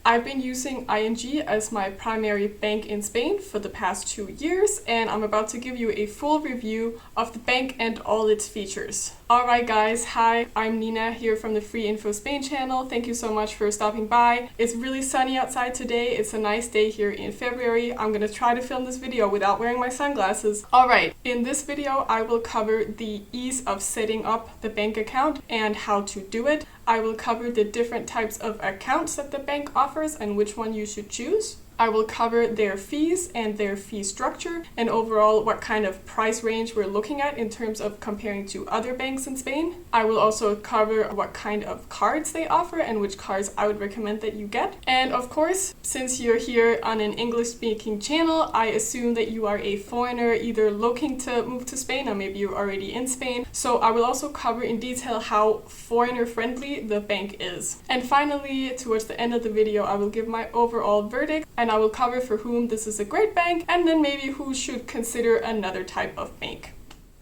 I've been using ING as my primary bank in Spain for the past 2 years, and I'm about to give you a full review of the bank and all its features. Alright guys, hi, I'm Nina here from the Free Info Spain channel. Thank you so much for stopping by. It's really sunny outside today. It's a nice day here in February. I'm gonna try to film this video without wearing my sunglasses. Alright, in this video I will cover the ease of setting up the bank account and how to do it. I will cover the different types of accounts that the bank offers and which one you should choose. I will cover their fees and their fee structure and overall what kind of price range we're looking at in terms of comparing to other banks in Spain. I will also cover what kind of cards they offer and which cards I would recommend that you get. And of course, since you're here on an English-speaking channel, I assume that you are a foreigner either looking to move to Spain or maybe you're already in Spain. So I will also cover in detail how foreigner-friendly the bank is. And finally, towards the end of the video, I will give my overall verdict and I will cover for whom this is a great bank and then maybe who should consider another type of bank.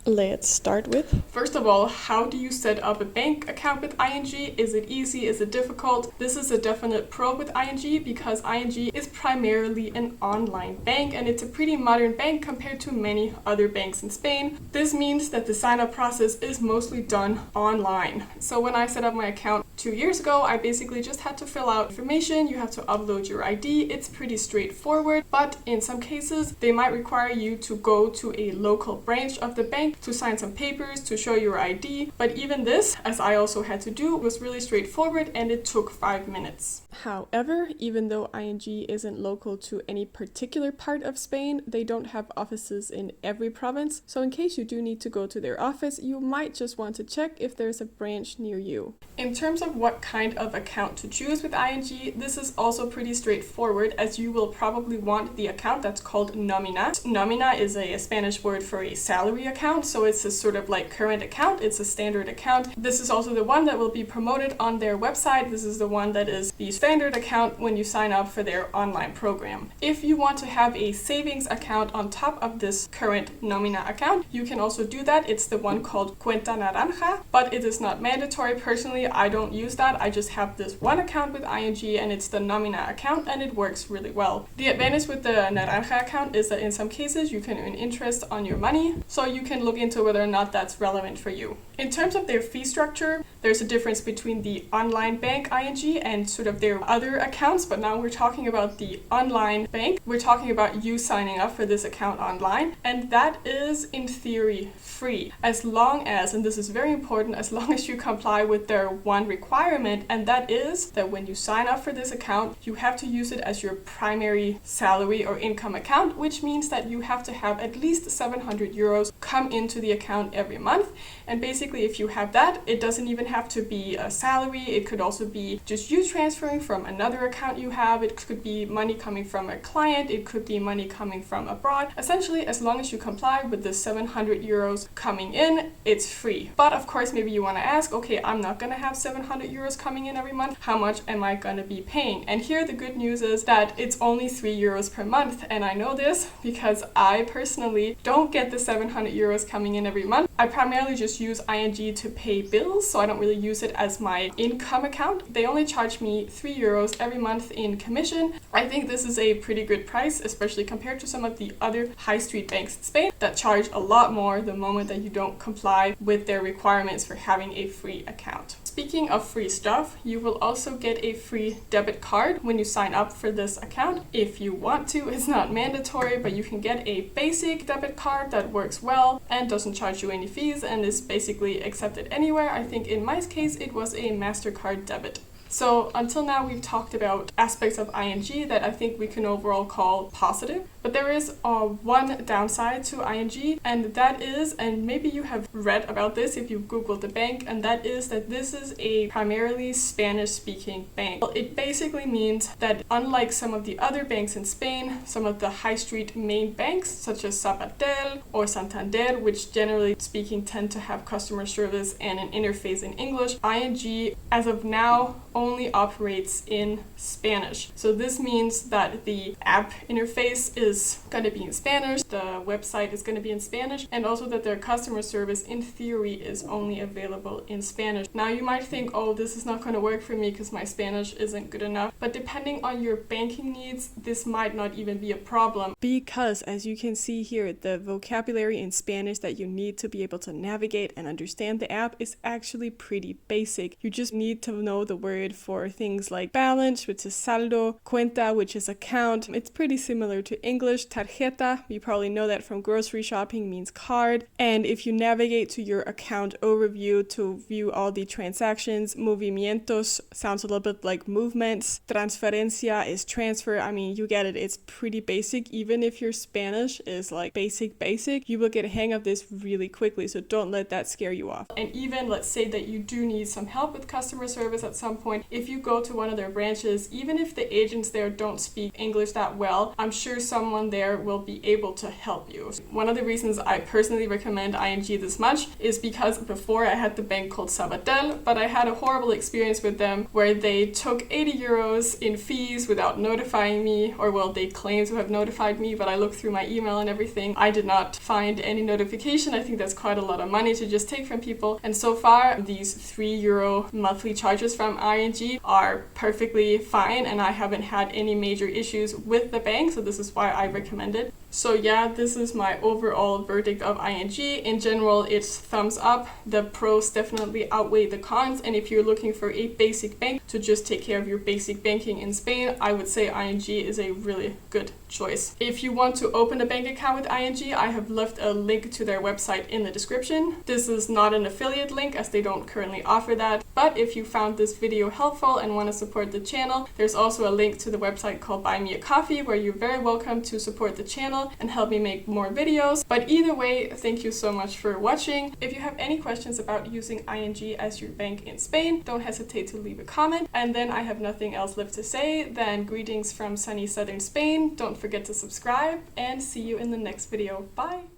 Let's start with. First of all, how do you set up a bank account with ING? Is it easy? Is it difficult? This is a definite pro with ING because ING is primarily an online bank and it's a pretty modern bank compared to many other banks in Spain. This means that the sign-up process is mostly done online. So when I set up my account 2 years ago, I basically just had to fill out information. You have to upload your ID. It's pretty straightforward, but in some cases, they might require you to go to a local branch of the bank to sign some papers, to show your ID. But even this, as I also had to do, was really straightforward and it took 5 minutes. However, even though ING isn't local to any particular part of Spain, they don't have offices in every province. So in case you do need to go to their office, you might just want to check if there's a branch near you. In terms of what kind of account to choose with ING, this is also pretty straightforward as you will probably want the account that's called Nómina. Nómina is a Spanish word for a salary account, so it's a sort of like current account. It's a standard account. This is also the one that will be promoted on their website. This is the one that is the standard account when you sign up for their online program. If you want to have a savings account on top of this current Nómina account, you can also do that. It's the one called Cuenta Naranja, but it is not mandatory. Personally, I don't use that. I just have this one account with ING and it's the Nómina account and it works really well. The advantage with the Naranja account is that in some cases you can earn interest on your money, so you can look into whether or not that's relevant for you. In terms of their fee structure, there's a difference between the online bank ING and sort of their other accounts, but now we're talking about the online bank. We're talking about you signing up for this account online, and that is in theory free as long as, and this is very important, as long as you comply with their one requirement, and that is that when you sign up for this account, you have to use it as your primary salary or income account, which means that you have to have at least 700 euros come into the account every month. And basically, if you have that, it doesn't even have to be a salary. It could also be just you transferring from another account you have. It could be money coming from a client. It could be money coming from abroad. Essentially, as long as you comply with the 700 euros coming in, it's free. But of course, maybe you want to ask, okay, I'm not going to have 700 euros coming in every month. How much am I going to be paying? And here the good news is that it's only 3 euros per month. And I know this because I personally don't get the 700 euros coming in every month. I primarily just use ING to pay bills, so I don't really use it as my income account. They only charge me 3 euros every month in commission. I think this is a pretty good price, especially compared to some of the other high street banks in Spain that charge a lot more the moment that you don't comply with their requirements for having a free account. Speaking of free stuff, you will also get a free debit card when you sign up for this account. If you want to, it's not mandatory, but you can get a basic debit card that works well and doesn't charge you any fees and is basically accepted anywhere. I think in my case, it was a MasterCard debit. So until now, we've talked about aspects of ING that I think we can overall call positive. But there is one downside to ING, and that is, and maybe you have read about this if you've Googled the bank, and that is that this is a primarily Spanish-speaking bank. Well, it basically means that unlike some of the other banks in Spain, some of the high street main banks, such as Sabadell or Santander, which generally speaking tend to have customer service and an interface in English, ING, as of now, only operates in Spanish. So this means that the app interface is going to be in Spanish, the website is going to be in Spanish, and also that their customer service in theory is only available in Spanish. Now you might think, oh, this is not going to work for me because my Spanish isn't good enough. But depending on your banking needs, this might not even be a problem. Because as you can see here, the vocabulary in Spanish that you need to be able to navigate and understand the app is actually pretty basic. You just need to know the word for things like balance, which is saldo, cuenta, which is account. It's pretty similar to English. Tarjeta, you probably know that from grocery shopping, means card. And if you navigate to your account overview to view all the transactions, movimientos sounds a little bit like movements. Transferencia is transfer. I mean, you get it. It's pretty basic. Even if your Spanish is like basic, you will get a hang of this really quickly. So don't let that scare you off. And even let's say that you do need some help with customer service at some point, if you go to one of their branches, even if the agents there don't speak English that well, I'm sure someone there will be able to help you. One of the reasons I personally recommend ING this much is because before I had the bank called Sabadell, but I had a horrible experience with them where they took 80 euros in fees without notifying me, or well, they claimed to have notified me, but I looked through my email and everything. I did not find any notification. I think that's quite a lot of money to just take from people. And so far, these €3 monthly charges from ING are perfectly fine, and I haven't had any major issues with the bank, so this is why I recommend it. So yeah, this is my overall verdict of ING. In general, it's thumbs up. The pros definitely outweigh the cons, and if you're looking for a basic bank to just take care of your basic banking in Spain, I would say ING is a really good choice. If you want to open a bank account with ING, I have left a link to their website in the description. This is not an affiliate link as they don't currently offer that, but if you found this video helpful and want to support the channel, there's also a link to the website called Buy Me a Coffee where you're very welcome to support the channel and help me make more videos. But either way, thank you so much for watching. If you have any questions about using ING as your bank in Spain, don't hesitate to leave a comment. And then I have nothing else left to say than greetings from sunny southern Spain. Don't forget to subscribe and see you in the next video. Bye!